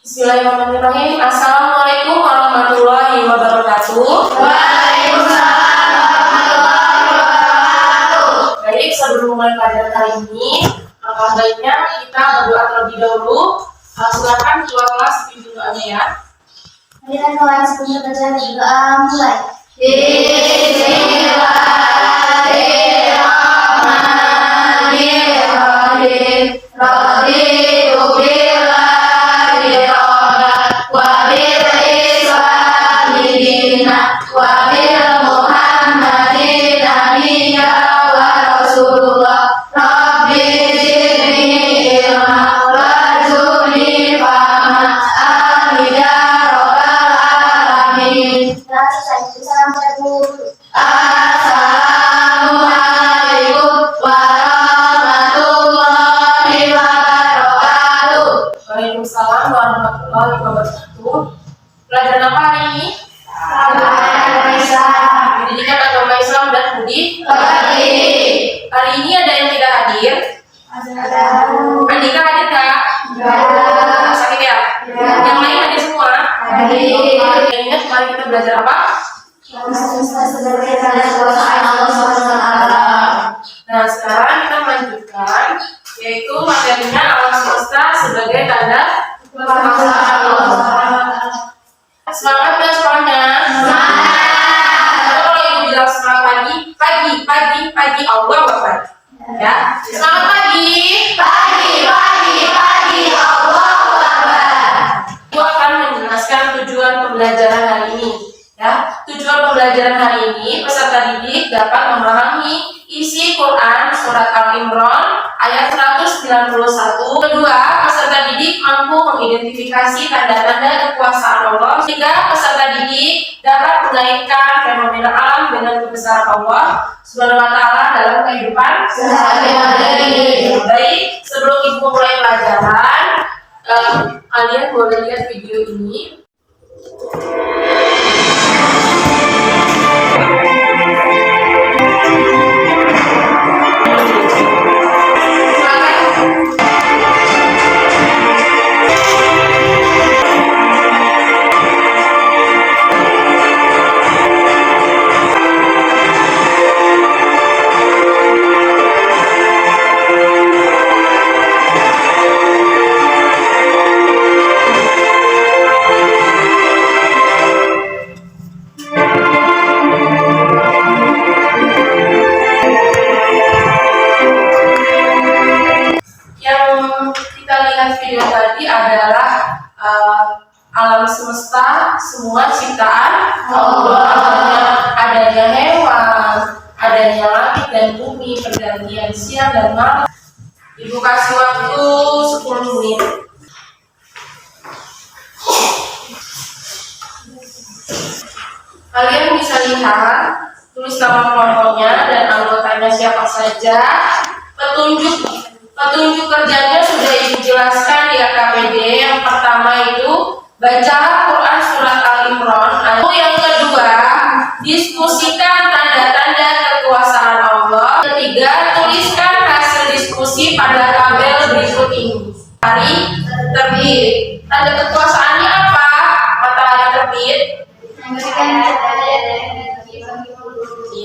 Bismillahirrahmanirrahim. Assalamualaikum warahmatullahi wabarakatuh. Waalaikumsalam warahmatullahi wabarakatuh. Baik, sebelum mulai pelajaran kali ini, baiknya kita berdoa terlebih dahulu. Silakan ketua kelas pimpin doanya ya. Hadirin kelas, kita baca doa mulai. Bismillahirrahmanirrahim. Raditu billahi rabban wa bil islami dinan wa bil muhammadin nabiyyan wa rasulullah. Rabbi zidni ilma warzuqni fahma. Amin ya rabbal alamin. Assalamualaikum warahmatullahi wabarakatuh. Waalaikumsalam warahmatullahi wabarakatuh. Pelajaran apa hari ini? Agama Islam. Pendidikan agama Islam dan budi. Hari ini ada yang tidak hadir? Andika hadir nggak? Sakit ya? Yang lain hadir semua? Ingat kemarin kita belajar apa? Nah, sekarang kita melanjutkan, yaitu materinya alam semesta sebagai tanda kekuasaan Allah. Semangat ya semuanya. Kalau ibu bilang semangat pagi, Allah Akbar. Ya, selamat pagi. Allahu Akbar. Ibu akan menjelaskan tujuan pembelajaran hari ini. Ya, tujuan pembelajaran hari ini peserta didik dapat memahami isi Quran surat Al-Imran ayat 191. Kedua, peserta didik mampu mengidentifikasi tanda-tanda kekuasaan Allah. Ketiga, peserta didik dapat mengaitkan fenomena alam dengan kebesaran Allah Subhanahu wa taala dalam kehidupan sehari-hari. Baik, sebelum Ibu mulai pelajaran, kalian boleh lihat video ini. Video tadi adalah alam semesta, semua ciptaan Allah. Adanya hewan, adanya langit dan bumi, pergantian siang dan malam. Ibu kasih waktu 10 menit. Kalian bisa lihat, tulis nama kelompoknya dan anggotanya siapa saja. Petunjuk kerjanya sudah Ibu jelaskan di AKPD. Yang pertama itu baca Quran surat Al-Imran. Yang kedua, diskusikan tanda-tanda kekuasaan Allah. Ketiga, tuliskan hasil diskusi pada tabel berikut ini. Matahari terbit. Tanda kekuasaannya apa? Matahari terbit.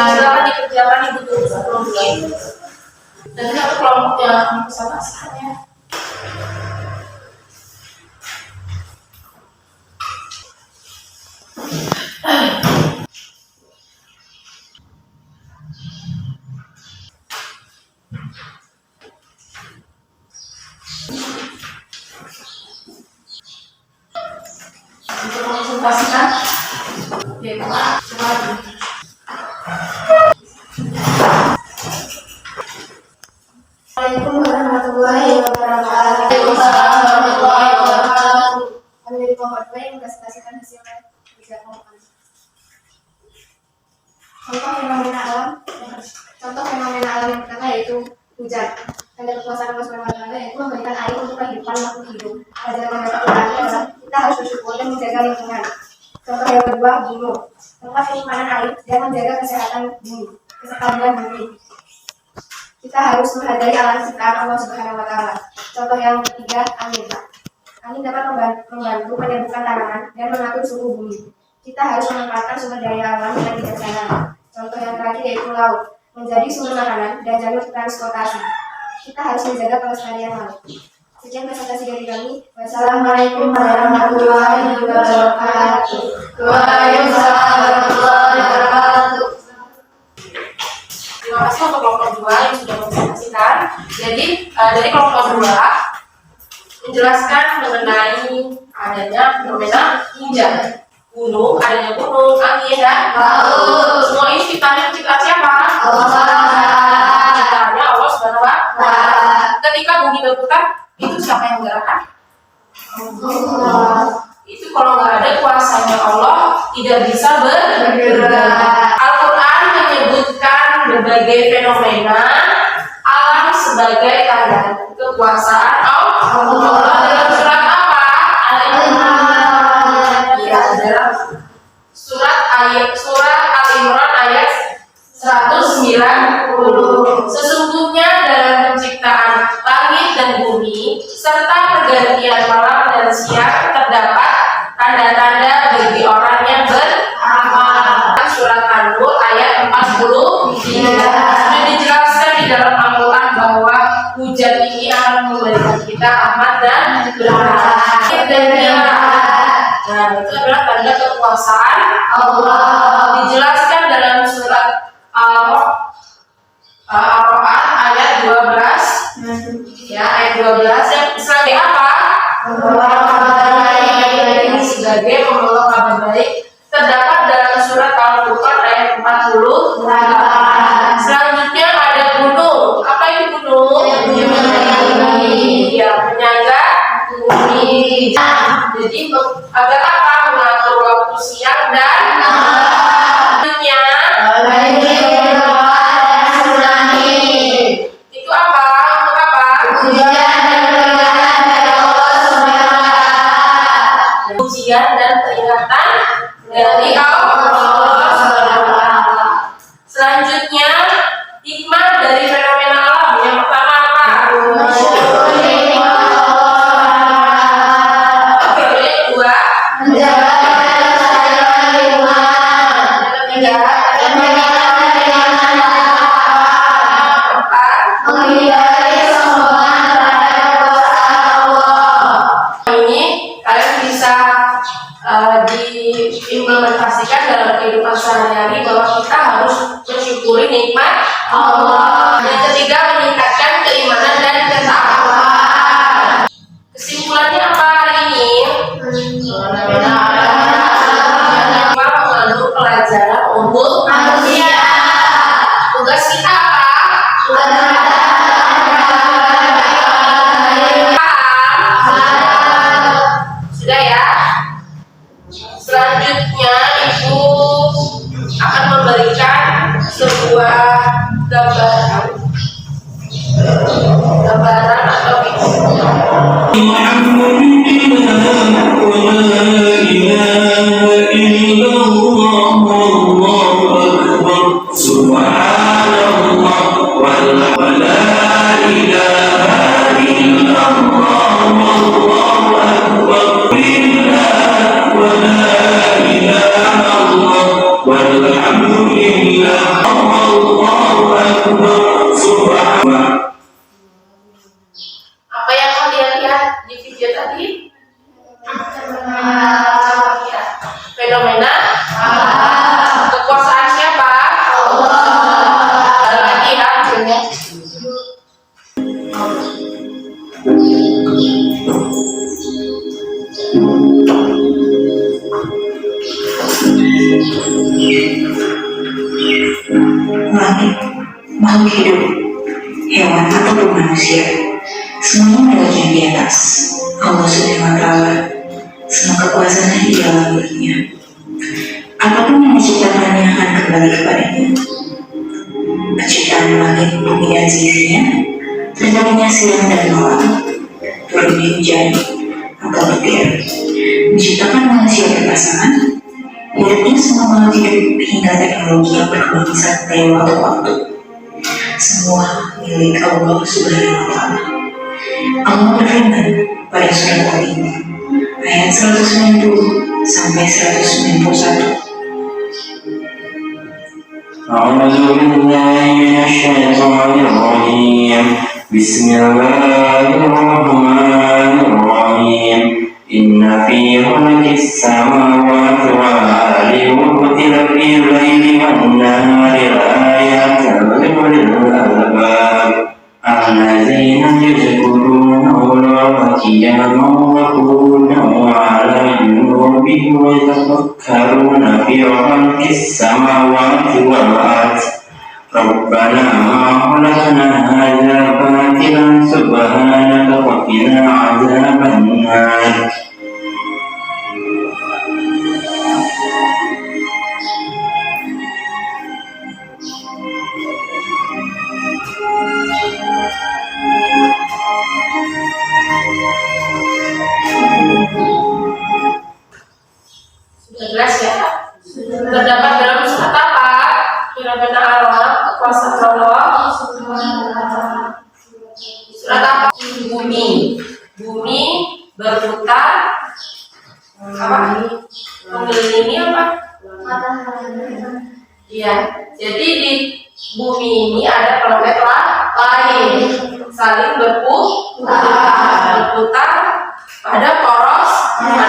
Silakan dikerjakan Ibu tulis 10 menit. Dan satu kelompok yang bersama-samanya. Untuk mengonsultasikan, ya, coba lagi. Assalamualaikum warahmatullahi wabarakatuh. Menjadi kelompok 2 yang mempresentasikan hasilnya tiga kelompok. Contoh fenomena alam yang pertama yaitu hujan. Tanda kekuasaan Allah Subhanahu wa taala yaitu memberikan air untuk kehidupan makhluk hidup. Pelajaran yang dapat kita ambil adalah kita harus bersyukur dan menjaga lingkungan. Contoh yang kedua, gunung. Tempat penyimpanan air dan menjaga kesehatan bumi, kestabilan bumi. Kita harus menghargai alam ciptaan Allah Subhanahu wa taala. Contoh yang ketiga, angin. Angin dapat membantu menyembuhkan tanaman dan mengatur suhu bumi. Kita harus memanfaatkan sumber daya alam yang bijaksana. Contoh yang terakhir yaitu laut, menjadi sumber makanan dan jalur transportasi. Kita harus menjaga kelestarian laut. Sekian presentasi dari kami. Wassalamualaikum warahmatullahi wabarakatuh. Waalaikumsalam warahmatullahi wabarakatuh. Terima kasih untuk kelompok 2 yang sudah mempresentasikan. Jadi dari kelompok 2 menjelaskan mengenai adanya fenomena hujan, gunung, adanya gunung, angin, dan laut. Semua ini ciptaan siapa? Allah. Ciptaannya Allah Subhanahu wa Ta'ala. Ketika bumi berputar, itu siapa yang menggerakkan? Allah. Itu kalau nggak ada kuasanya Allah, tidak bisa bergerak. Al-Quran menyebutkan berbagai fenomena alam sebagai tanda kekuasaan Allah. Dalam surat apa? Ya, dalam surat Al-Imran ayat 190. Sesungguhnya dalam penciptaan langit dan bumi serta pergantian malam dan siang terdapat tanda-tanda bagi orang yang beramal. Surat An-Nur ayat 43. Sudah dijelaskan di dalam Al-Quran bahwa hujan ini akan memberikan kita rahmat dan berkah. Nah, itu adalah tanda kekuasaan Allah. Dijelaskan dalam surat Al-Quran ayat 12. Ya, ayat 12 yang sebagai apa? Sebagai membawa kabar baik terdapat dalam surat Al-Furqan ayat 48. Selanjutnya ada gunung. Apa itu gunung? Ya, penyangga bumi. Jadi agar apa? Mengatur waktu siang dan malamnya. Itu apa? Untuk apa? Ujian dan peringatan dari Allah. Selanjutnya, hikmah dari fenomena alam. Yang pertama apa? Oke, yang kedua, ini kalian bisa diimplementasikan dalam kehidupan sehari-hari bahwa kita harus mensyukuri nikmat Allah. Yang ketiga, meningkatkan keimanan dan ketakwaan. Kesimpulannya apa hari ini? Mengandung pelajaran untuk manusia. Tugas kita apa? Sudah ya? Selanjutnya Ibu akan memberikan sebuah gambaran atau apa yang kalian lihat di video tadi? Ya, fenomena kekuasaan siapa? Allah. Lagi ya, langit, makhluk hidup, hewan ataupun manusia, semuanya miliknya di atas Allah Subhanahu wa Ta'ala. Semua kekuasaan di dalam miliknya. Apapun yang diciptakannya akan kembali kepadanya. Penciptaan langit, bumi dan seisinya, terjadinya siang dan malam, turunnya hujan atau petir, menciptakan manusia berpasangan, hidupnya semua makhluk hidup hingga teknologi yang berkembang sampai waktu-waktu. Semua milik Allah Subhanahu wa Ta'ala. Allah berfirman, pada surat Al-Imran ayat 190 sampai 191. أعوذ بالله من الشيطان الرجيم بسم الله الرحمن الرحيم إن في خلق السماوات والأرض واختلاف الليل والنهار لآيات لأولي الألباب الذين يذكرون الله قياما وقعودا وعلى جنوبهم ويتفكرون في خلق السماوات والأرض ربنا ما خلقنا هذا باطلا سبحانك وقنا عذاب النار. Sudah jelas ya? Terdapat dalam surat apa? Fenomena alam, kekuasaan Allah. Surat apa? Bumi. Bumi berputar. Apa? Mengelilingi apa? Iya. Jadi di bumi ini ada planet lain saling berputar pada porosnya.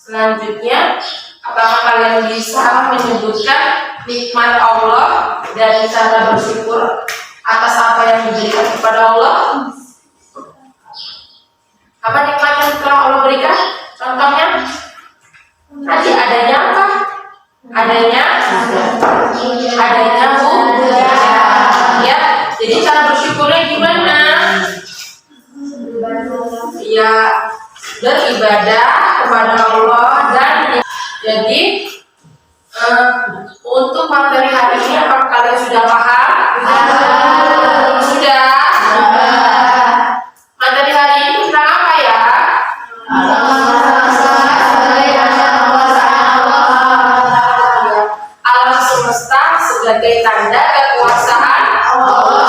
Selanjutnya, apakah kalian bisa menyebutkan nikmat Allah dan cara bersyukur atas apa yang diberikan kepada Allah? Apa nikmat yang telah Allah berikan? Contohnya, tadi adanya apa? Adanya hujan. Ya, jadi cara bersyukurnya gimana? Ya, beribadah kepada Allah dan jadi untuk materi hari ini apakah kalian sudah paham? Sudah. Materi hari ini tentang apa ya? Alam semesta sebagai tanda kekuasaan Allah.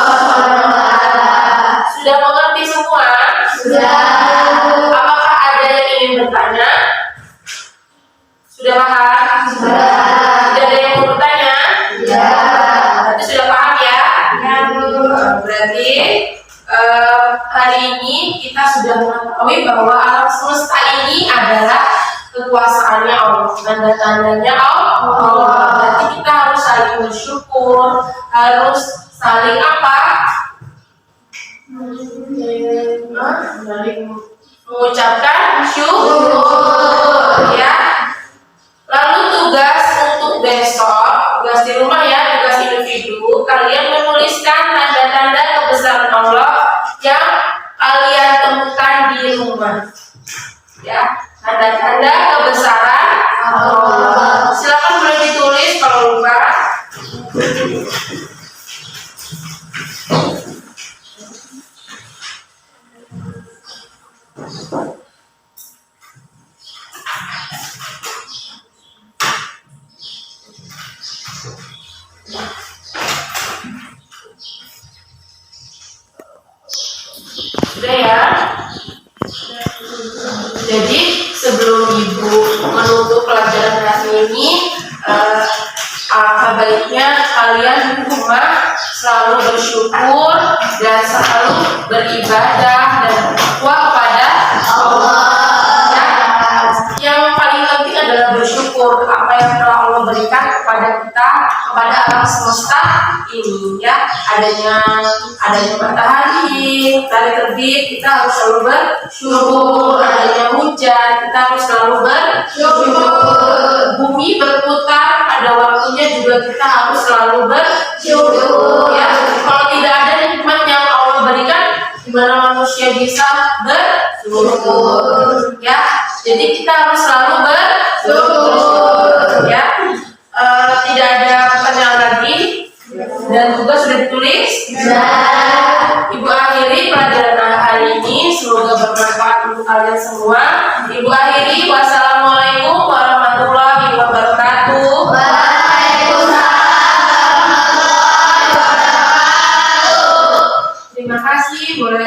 Sudah mengerti semua? Sudah. Apakah ada yang ingin bertanya? Sudah paham? Sudah. Tidak ada yang mau bertanya? Berarti sudah paham ya? Berarti hari ini kita sudah mengetahui bahwa alam semesta ini adalah kekuasaannya Allah, tanda-tandanya Allah. Berarti kita harus saling bersyukur, harus saling apa? Mengucapkan syukur ya. Lalu tugas untuk besok, tugas di rumah ya, tugas individu, kalian menuliskan tanda-tanda kebesaran Allah yang kalian temukan di rumah ya, tanda-tanda kebesaran Allah. Silakan boleh ditulis kalau lupa. Sudah ya. Jadi sebelum ibu menutup pelajaran hari ini, alangkah baiknya kalian di rumah selalu bersyukur dan selalu beribadah dan bertakwa kepada Allah. Yang paling penting adalah bersyukur apa yang telah Allah berikan kepada kita, kepada alam semesta ini ya. Adanya matahari terbit, kita harus selalu bersyukur. Adanya hujan, kita harus selalu bersyukur. Bumi berputar pada waktunya juga kita harus selalu bersyukur ya. Kalau tidak ada nikmat yang Allah berikan, gimana manusia bisa bersyukur ya. Jadi kita harus selalu bersyukur ya. Tidak ada pertanyaan lagi dan juga sudah ditulis. Ibu akhiri pelajaran hari ini, semoga bermanfaat untuk kalian semua. Ibu akhiri, wassalamualaikum warahmatullahi wabarakatuh. Waalaikumsalam warahmatullahi wabarakatuh. Terima kasih, boleh